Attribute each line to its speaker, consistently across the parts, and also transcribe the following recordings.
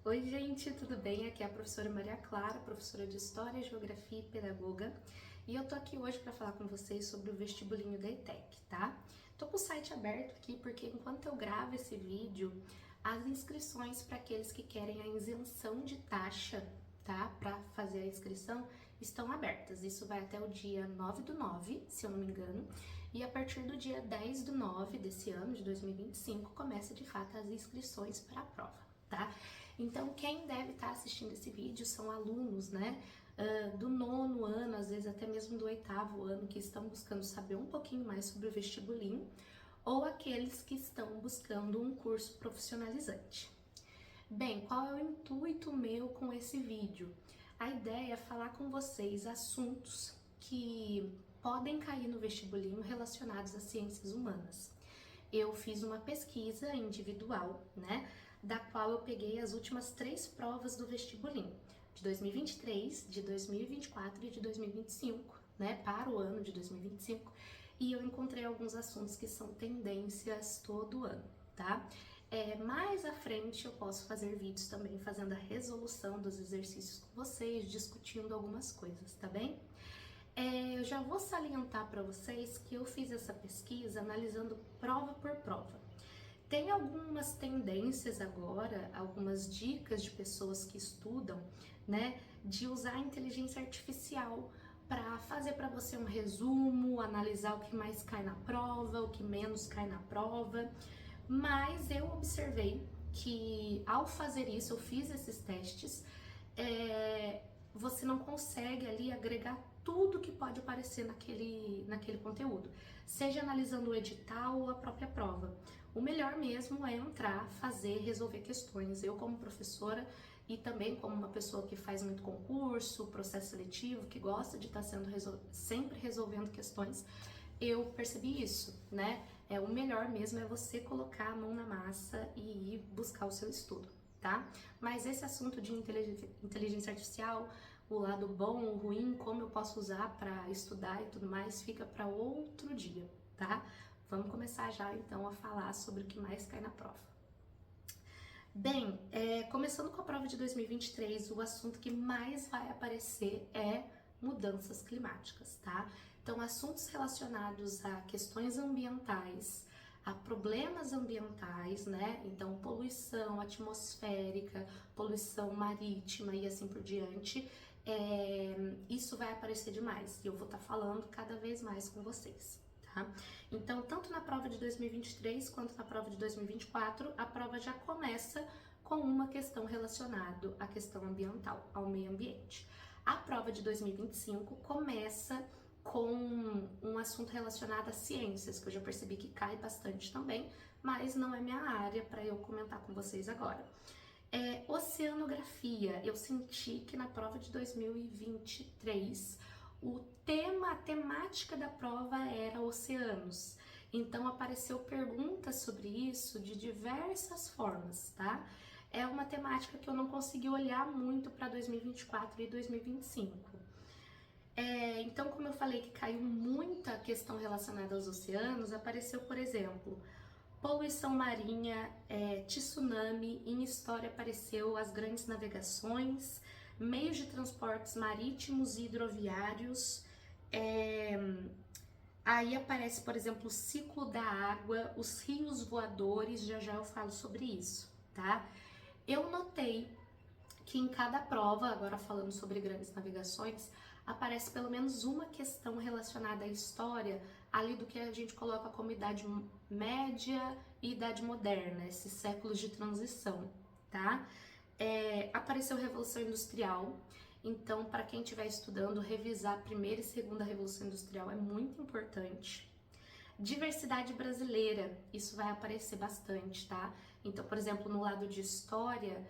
Speaker 1: Oi, gente, tudo bem? Aqui é a professora Maria Clara, professora de História, Geografia e Pedagoga. E eu tô aqui hoje para falar com vocês sobre o vestibulinho da ETEC, tá? Tô com o site aberto aqui porque enquanto eu gravo esse vídeo, as inscrições para aqueles que querem a isenção de taxa, tá? Para fazer a inscrição, estão abertas. Isso vai até o dia 9/9, se eu não me engano. E a partir do dia 10/9 desse ano, de 2025, começa de fato as inscrições para a prova, tá? Então, quem deve estar assistindo esse vídeo são alunos, né, do 9º ano, às vezes até mesmo do 8º ano, que estão buscando saber um pouquinho mais sobre o vestibulinho, ou aqueles que estão buscando um curso profissionalizante. Bem, qual é o intuito meu com esse vídeo? A ideia é falar com vocês assuntos que podem cair no vestibulinho relacionados às ciências humanas. Eu fiz uma pesquisa individual, né, da qual eu peguei as últimas 3 provas do vestibulinho, de 2023, de 2024 e de 2025, né, para o ano de 2025, e eu encontrei alguns assuntos que são tendências todo ano, tá? Mais à frente eu posso fazer vídeos também fazendo a resolução dos exercícios com vocês, discutindo algumas coisas, tá bem? Eu já vou salientar para vocês que eu fiz essa pesquisa analisando prova por prova. Tem algumas tendências agora, algumas dicas de pessoas que estudam, né, de usar a inteligência artificial para fazer para você um resumo, analisar o que mais cai na prova, o que menos cai na prova. Mas eu observei que ao fazer isso, eu fiz esses testes, você não consegue ali agregar tudo que pode aparecer naquele conteúdo, seja analisando o edital ou a própria prova. O melhor mesmo é entrar, fazer, resolver questões. Eu, como professora e também como uma pessoa que faz muito concurso, processo seletivo, que gosta de estar sempre resolvendo questões, eu percebi isso, né? O melhor mesmo é você colocar a mão na massa e ir buscar o seu estudo, tá? Mas esse assunto de inteligência artificial, o lado bom, o ruim, como eu posso usar para estudar e tudo mais, fica para outro dia, tá? Vamos começar já então a falar sobre o que mais cai na prova. Bem, começando com a prova de 2023, o assunto que mais vai aparecer é mudanças climáticas, tá? Então, assuntos relacionados a questões ambientais, a problemas ambientais, né? Então, poluição atmosférica, poluição marítima e assim por diante, isso vai aparecer demais e eu vou estar falando cada vez mais com vocês. Tá? Então, tanto na prova de 2023 quanto na prova de 2024, a prova já começa com uma questão relacionada à questão ambiental, ao meio ambiente. A prova de 2025 começa com um assunto relacionado às ciências, que eu já percebi que cai bastante também, mas não é minha área para eu comentar com vocês agora. Oceanografia, eu senti que na prova de 2023 a temática da prova era oceanos. Então apareceu perguntas sobre isso de diversas formas, tá? É uma temática que eu não consegui olhar muito para 2024 e 2025. Então, como eu falei que caiu muita questão relacionada aos oceanos, apareceu, por exemplo, poluição marinha, tsunami, em história apareceu as grandes navegações, meios de transportes marítimos e hidroviários, aí aparece, por exemplo, o ciclo da água, os rios voadores, já já eu falo sobre isso, tá? Eu notei que em cada prova, agora falando sobre grandes navegações, aparece pelo menos uma questão relacionada à história, ali do que a gente coloca como idade média e idade moderna, esses séculos de transição, tá? Apareceu Revolução Industrial, então para quem estiver estudando, revisar a primeira e segunda Revolução Industrial é muito importante. Diversidade brasileira, isso vai aparecer bastante, tá? Então, por exemplo, no lado de história,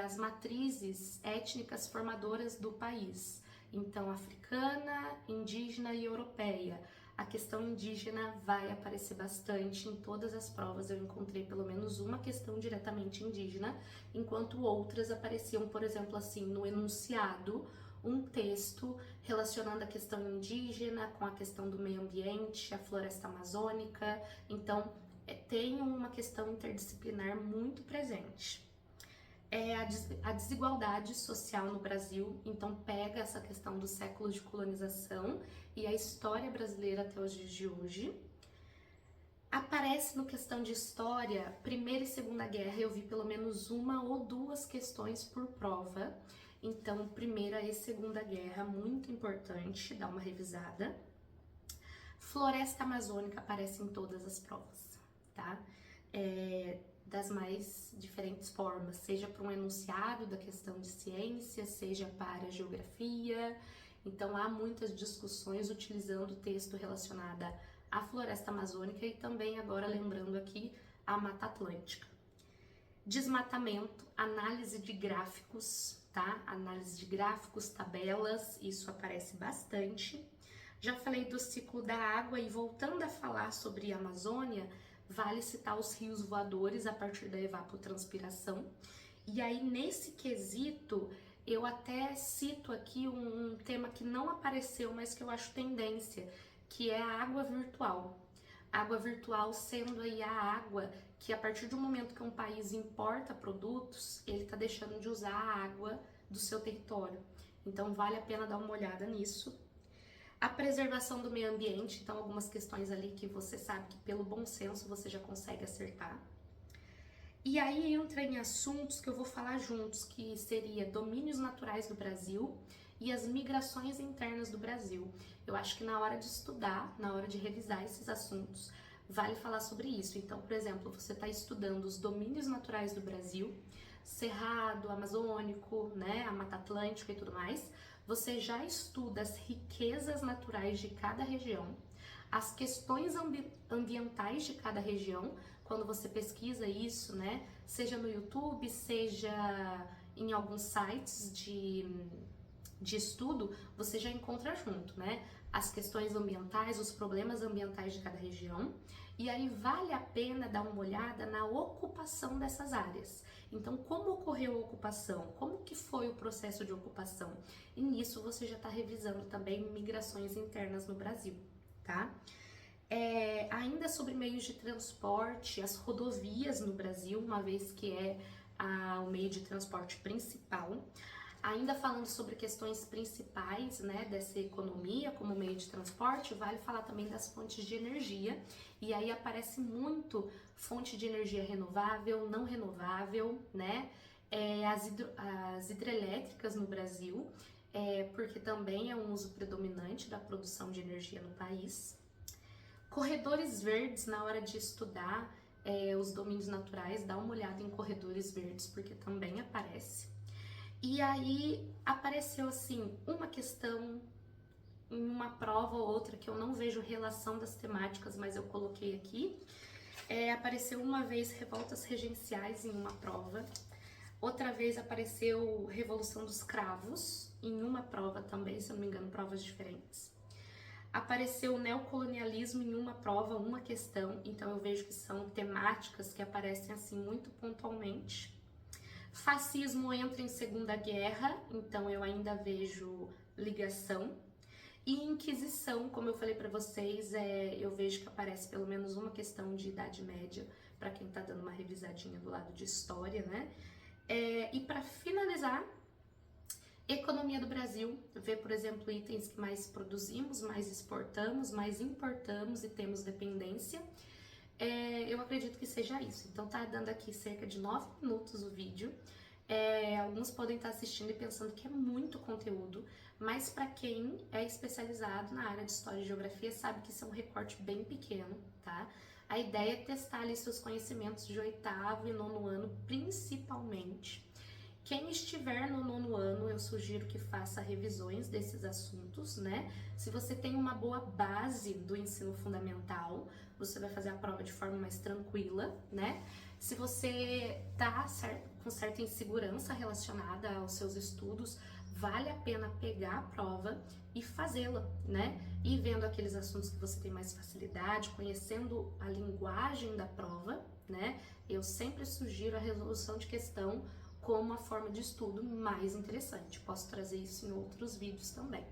Speaker 1: as matrizes étnicas formadoras do país. Então, africana, indígena e europeia. A questão indígena vai aparecer bastante em todas as provas. Eu encontrei pelo menos uma questão diretamente indígena, enquanto outras apareciam, por exemplo, assim, no enunciado, um texto relacionando a questão indígena com a questão do meio ambiente, a floresta amazônica. Então, tem uma questão interdisciplinar muito presente. é a desigualdade social no Brasil. Então pega essa questão do século de colonização e a história brasileira até os dias de hoje. Aparece no questão de história, Primeira e Segunda Guerra, eu vi pelo menos uma ou duas questões por prova. Então, Primeira e Segunda Guerra, muito importante, dá uma revisada. Floresta Amazônica aparece em todas as provas, tá? Das mais diferentes formas, seja para um enunciado da questão de ciência, seja para geografia. Então, há muitas discussões utilizando o texto relacionado à floresta amazônica e também, agora lembrando aqui, a Mata Atlântica. Desmatamento, análise de gráficos, tá? Análise de gráficos, tabelas, isso aparece bastante. Já falei do ciclo da água e voltando a falar sobre a Amazônia, vale citar os rios voadores a partir da evapotranspiração. E aí, nesse quesito, eu até cito aqui um tema que não apareceu, mas que eu acho tendência, que é a água virtual. Água virtual sendo aí a água que, a partir do momento que um país importa produtos, ele está deixando de usar a água do seu território. Então, vale a pena dar uma olhada nisso. A preservação do meio ambiente, então algumas questões ali que você sabe que pelo bom senso você já consegue acertar. E aí entra em assuntos que eu vou falar juntos, que seria domínios naturais do Brasil e as migrações internas do Brasil. Eu acho que na hora de estudar, na hora de revisar esses assuntos, vale falar sobre isso. Então, por exemplo, você está estudando os domínios naturais do Brasil, Cerrado, Amazônico, né, a Mata Atlântica e tudo mais. Você já estuda as riquezas naturais de cada região, as questões ambientais de cada região, quando você pesquisa isso, né, seja no YouTube, seja em alguns sites de estudo, você já encontra junto, né, as questões ambientais, os problemas ambientais de cada região, e aí vale a pena dar uma olhada na ocupação dessas áreas. Então, como ocorreu a ocupação? Como que foi o processo de ocupação? E nisso você já está revisando também migrações internas no Brasil, tá? Ainda sobre meios de transporte, as rodovias no Brasil, uma vez que é o meio de transporte principal. Ainda falando sobre questões principais, né, dessa economia como meio de transporte, vale falar também das fontes de energia. E aí aparece muito fonte de energia renovável, não renovável, né? As hidrelétricas no Brasil, porque também é um uso predominante da produção de energia no país. Corredores verdes, na hora de estudar os domínios naturais, dá uma olhada em corredores verdes, porque também aparece. E aí apareceu assim uma questão em uma prova ou outra que eu não vejo relação das temáticas, mas eu coloquei aqui. Apareceu uma vez revoltas regenciais em uma prova, outra vez apareceu Revolução dos Cravos em uma prova também, se eu não me engano, provas diferentes. Apareceu neocolonialismo em uma prova, uma questão, então eu vejo que são temáticas que aparecem assim muito pontualmente. Fascismo entra em Segunda Guerra, então eu ainda vejo ligação. E Inquisição, como eu falei para vocês, eu vejo que aparece pelo menos uma questão de Idade Média, para quem tá dando uma revisadinha do lado de História, né? E para finalizar, Economia do Brasil, ver, por exemplo, itens que mais produzimos, mais exportamos, mais importamos e temos dependência. Eu acredito que seja isso. Então tá dando aqui cerca de 9 minutos o vídeo. Alguns podem estar assistindo e pensando que é muito conteúdo, mas para quem é especializado na área de História e Geografia sabe que isso é um recorte bem pequeno, tá? A ideia é testar ali seus conhecimentos de 8º e 9º ano, principalmente. Quem estiver no 9º ano, eu sugiro que faça revisões desses assuntos, né? Se você tem uma boa base do ensino fundamental, você vai fazer a prova de forma mais tranquila, né? Se você tá com certa insegurança relacionada aos seus estudos, vale a pena pegar a prova e fazê-la, né? E vendo aqueles assuntos que você tem mais facilidade, conhecendo a linguagem da prova, né? Eu sempre sugiro a resolução de questão como uma forma de estudo mais interessante. Posso trazer isso em outros vídeos também.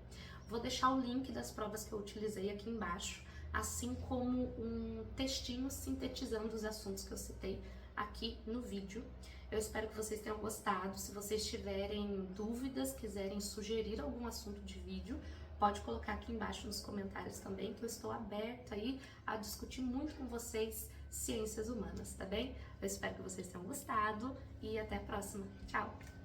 Speaker 1: Vou deixar o link das provas que eu utilizei aqui embaixo, assim como um textinho sintetizando os assuntos que eu citei aqui no vídeo. Eu espero que vocês tenham gostado. Se vocês tiverem dúvidas, quiserem sugerir algum assunto de vídeo, pode colocar aqui embaixo nos comentários também, que eu estou aberta aí a discutir muito com vocês ciências humanas, tá bem? Eu espero que vocês tenham gostado e até a próxima. Tchau!